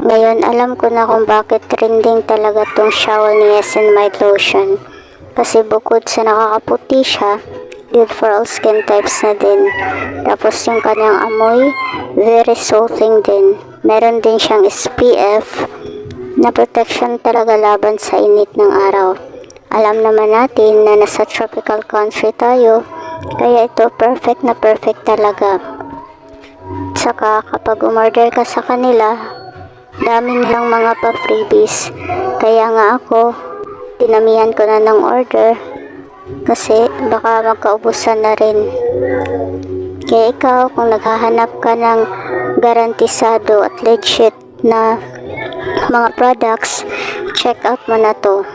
Ngayon, alam ko na kung bakit trending talaga tong shower ni Niacinamide Lotion. Kasi bukod sa nakakaputi siya, good for all skin types na din. Tapos yung kanyang amoy, very soothing din. Meron din siyang SPF na protection talaga laban sa init ng araw. Alam naman natin na nasa tropical country tayo, kaya ito perfect na perfect talaga. Saka kapag umorder ka sa kanila, dami nilang mga pa-freebies. Kaya nga ako, dinamihan ko na ng order kasi baka magkaubusan na rin. Kaya ikaw, kung naghahanap ka ng garantisado at legit na mga products, check out mo na to.